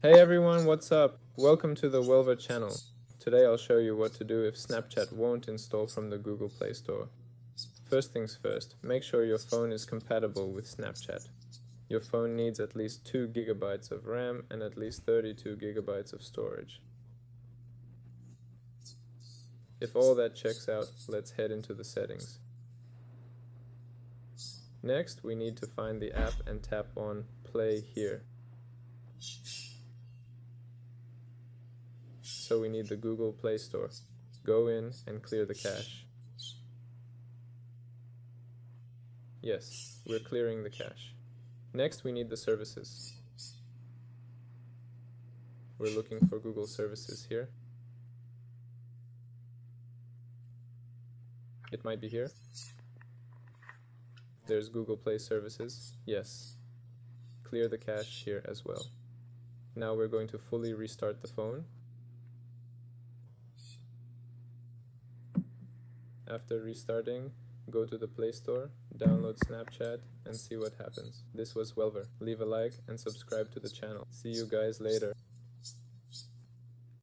Hey everyone, what's up? Welcome to the Welver channel. Today I'll show you what to do if Snapchat won't install from the Google Play Store. First things first, make sure your phone is compatible with Snapchat. Your phone needs at least 2 GB of RAM and at least 32 GB of storage. If all that checks out, let's head into the settings. Next, we need to find the app and tap on Play here. So we need the Google Play Store. Go in and clear the cache. Yes, we're clearing the cache. Next, we need the services. We're looking for Google Services here. It might be here. There's Google Play Services. Yes. Clear the cache here as well. Now we're going to fully restart the phone. After restarting, go to the Play Store, download Snapchat, and see what happens. This was Welver. Leave a like and subscribe to the channel. See you guys later.